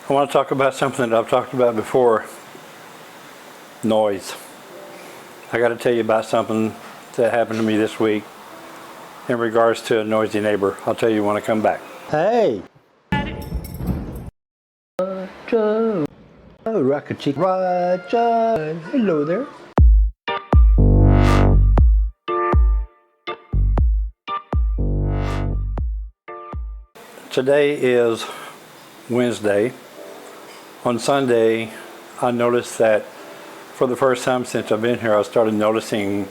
I want to talk about something that I've talked about before. Noise. I got to tell you about something that happened to me this week in regards to a noisy neighbor. I'll tell you when I come back. Hey! Roger! Oh, Rocket Chick Roger! Hello there. Today is Wednesday. On Sunday, I noticed that for the first time since I've been here, I started noticing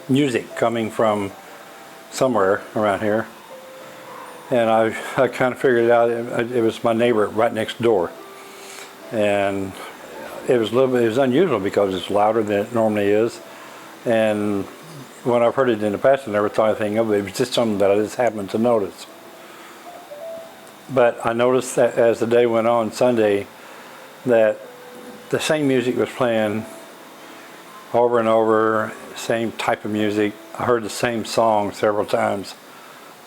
music coming from somewhere around here. And I kind of figured it out. It was my neighbor right next door. And it was unusual because it's louder than it normally is. And when I've heard it in the past, I never thought anything of it. It was just something that I just happened to notice. But I noticed that as the day went on Sunday, that the same music was playing over and over, same type of music. I heard the same song several times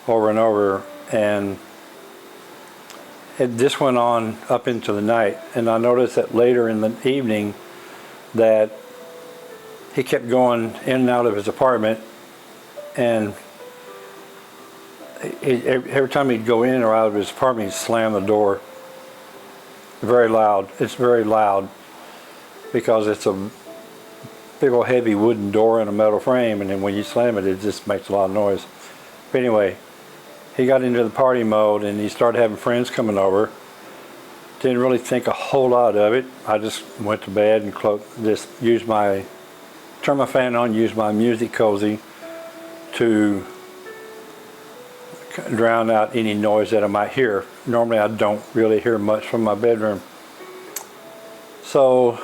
over and over, and this went on up into the night. And I noticed that later in the evening that he kept going in and out of his apartment, and every time he'd go in or out of his apartment, he'd slam the door. Very loud. It's very loud because it's a big old heavy wooden door in a metal frame, and then when you slam it, it just makes a lot of noise. But anyway, he got into the party mode and he started having friends coming over. Didn't really think a whole lot of it. I just went to bed and turned my fan on, used my music cozy to drown out any noise that I might hear. Normally I don't really hear much from my bedroom. So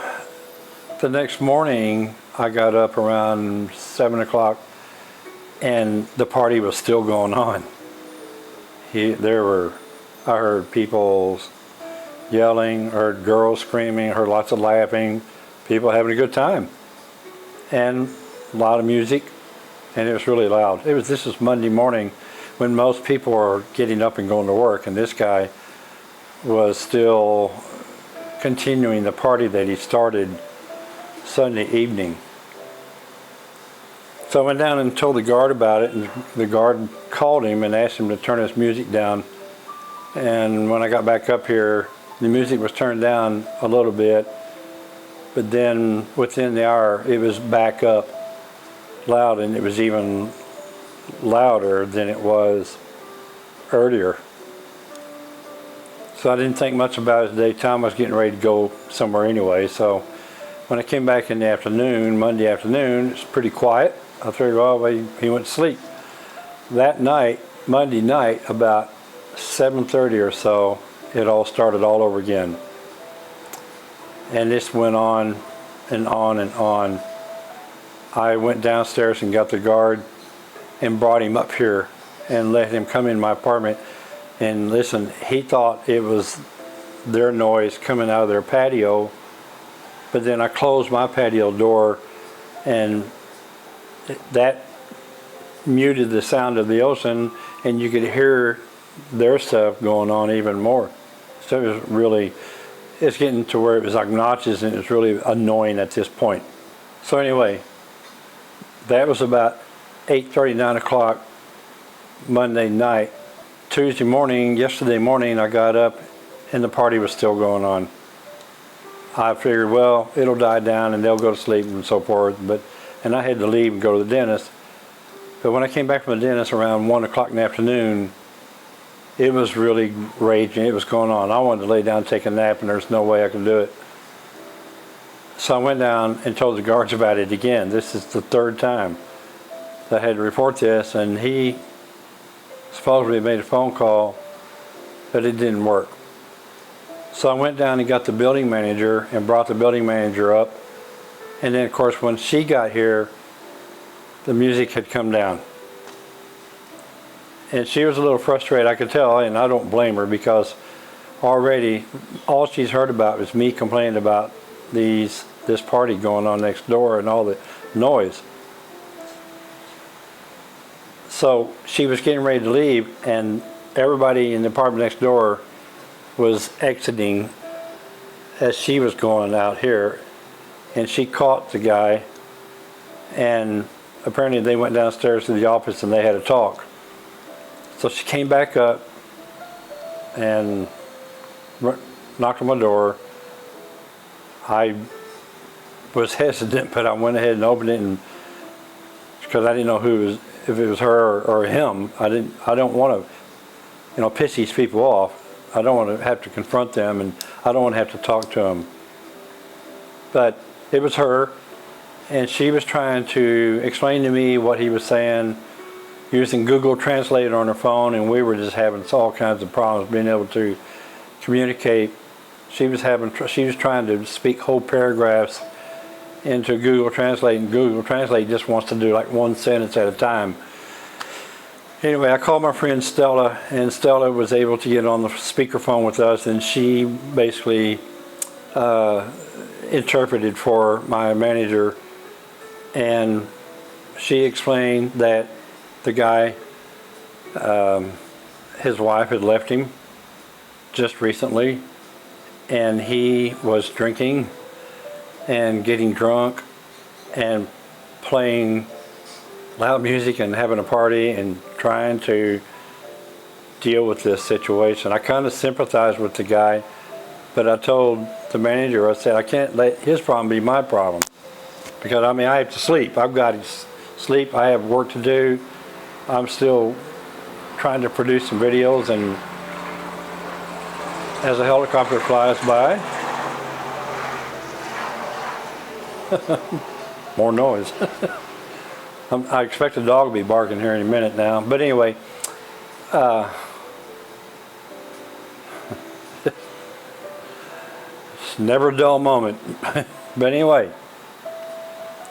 the next morning I got up around 7 o'clock and the party was still going on. I heard people yelling, heard girls screaming, heard lots of laughing, people having a good time, and a lot of music, and it was really loud. This was Monday morning, when most people are getting up and going to work, and this guy was still continuing the party that he started Sunday evening. So I went down and told the guard about it, and the guard called him and asked him to turn his music down. And when I got back up here, the music was turned down a little bit, but then within the hour it was back up loud, and it was even louder than it was earlier. So I didn't think much about it today. Time was getting ready to go somewhere anyway, so when I came back in the afternoon, Monday afternoon, it's pretty quiet. I figured, well, he went to sleep. That night, Monday night, about 7:30 or so, it all started all over again. And this went on and on and on. I went downstairs and got the guard and brought him up here and let him come in my apartment and listen. He thought it was their noise coming out of their patio, but then I closed my patio door and that muted the sound of the ocean, and you could hear their stuff going on even more. So it's getting to where it was obnoxious and it's really annoying at this point. So anyway, that was about 8:30, 9 o'clock Monday night. Yesterday morning, I got up and the party was still going on. I figured, well, it'll die down and they'll go to sleep and so forth, and I had to leave and go to the dentist. But when I came back from the dentist around 1 o'clock in the afternoon, it was really raging. It was going on. I wanted to lay down and take a nap, and there's no way I could do it. So I went down and told the guards about it again. This is the third time I had to report this, and he supposedly made a phone call, but it didn't work. So I went down and got the building manager and brought the building manager up, and then of course when she got here, the music had come down. And she was a little frustrated, I could tell, and I don't blame her, because already all she's heard about was me complaining about this party going on next door and all the noise. So she was getting ready to leave, and everybody in the apartment next door was exiting as she was going out here, and she caught the guy, and apparently they went downstairs to the office and they had a talk. So she came back up and knocked on my door. I was hesitant, but I went ahead and opened it, and because I didn't know who it was, if it was her or him. I don't want to, piss these people off. I don't want to have to confront them, and I don't want to have to talk to them. But it was her, and she was trying to explain to me what he was saying using Google Translate on her phone, and we were just having all kinds of problems being able to communicate. She was trying to speak whole paragraphs into Google Translate, and Google Translate just wants to do like one sentence at a time. Anyway, I called my friend Stella, and Stella was able to get on the speakerphone with us, and she basically interpreted for my manager, and she explained that the guy, his wife had left him just recently, and he was drinking and getting drunk and playing loud music and having a party and trying to deal with this situation. I kind of sympathized with the guy, but I told the manager, I said, I can't let his problem be my problem, because I have to sleep. I've got to sleep. I have work to do. I'm still trying to produce some videos, and as a helicopter flies by, more noise. I expect a dog to be barking here in a minute now, but anyway, it's never a dull moment. But anyway,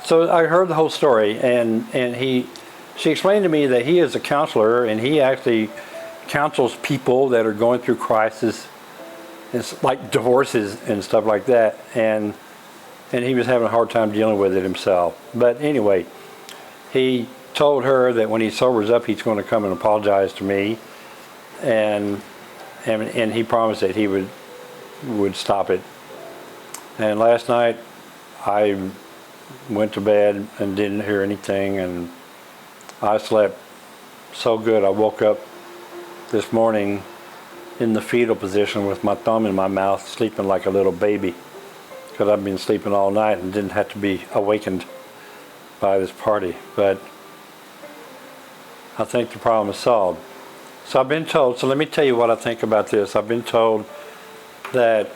so I heard the whole story, and she explained to me that he is a counselor, and he actually counsels people that are going through crisis, it's like divorces and stuff like that, and he was having a hard time dealing with it himself. But anyway, he told her that when he sobers up, he's going to come and apologize to me, and he promised that he would stop it. And last night I went to bed and didn't hear anything, and I slept so good. I woke up this morning in the fetal position with my thumb in my mouth, sleeping like a little baby, because I've been sleeping all night and didn't have to be awakened by this party. But I think the problem is solved. So I've been told, so let me tell you what I think about this. I've been told that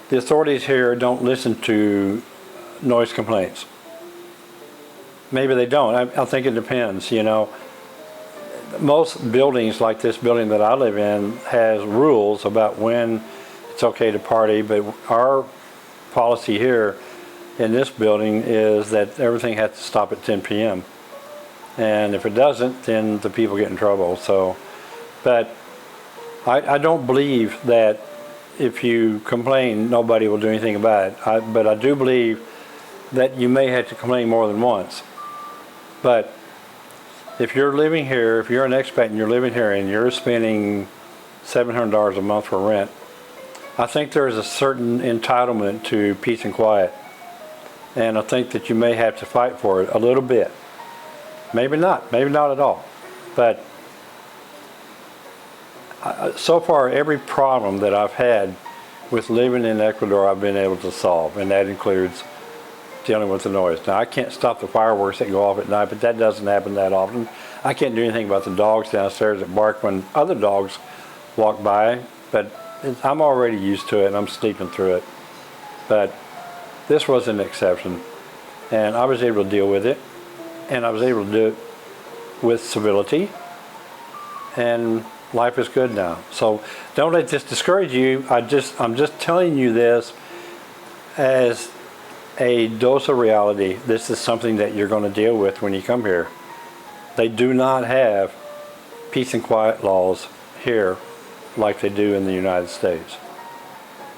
the authorities here don't listen to noise complaints. Maybe they don't. I think it depends, Most buildings like this building that I live in has rules about when it's okay to party, but our policy here in this building is that everything has to stop at 10 p.m. And if it doesn't, then the people get in trouble. So, but I don't believe that if you complain, nobody will do anything about it. But I do believe that you may have to complain more than once. But if you're living here, if you're an expat and you're living here and you're spending $700 a month for rent, I think there is a certain entitlement to peace and quiet. And I think that you may have to fight for it a little bit. Maybe not at all. But so far, every problem that I've had with living in Ecuador, I've been able to solve, and that includes dealing with the noise. Now, I can't stop the fireworks that go off at night, but that doesn't happen that often. I can't do anything about the dogs downstairs that bark when other dogs walk by, but I'm already used to it, and I'm sleeping through it. But this was an exception, and I was able to deal with it, and I was able to do it with civility, and life is good now. So don't let this discourage you. I'm just telling you this as a dose of reality. This is something that you're going to deal with when you come here. They do not have peace and quiet laws here like they do in the United States,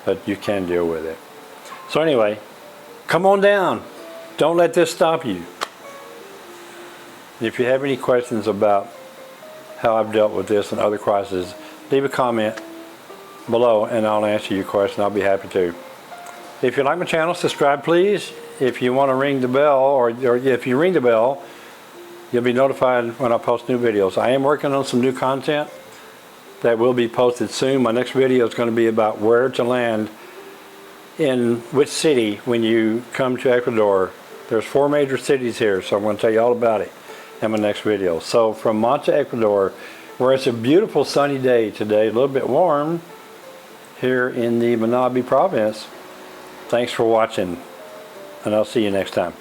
but you can deal with it. So anyway, come on down. Don't let this stop you. If you have any questions about how I've dealt with this and other crises, leave a comment below and I'll answer your question. I'll be happy to. If you like my channel, subscribe please. If you want to ring the bell, or if you ring the bell, you'll be notified when I post new videos. I am working on some new content that will be posted soon. My next video is going to be about where to land in which city when you come to Ecuador. There's 4 major cities here, so I'm going to tell you all about it in my next video. So from Manta, Ecuador, where it's a beautiful sunny day today, a little bit warm here in the Manabi province. Thanks for watching, and I'll see you next time.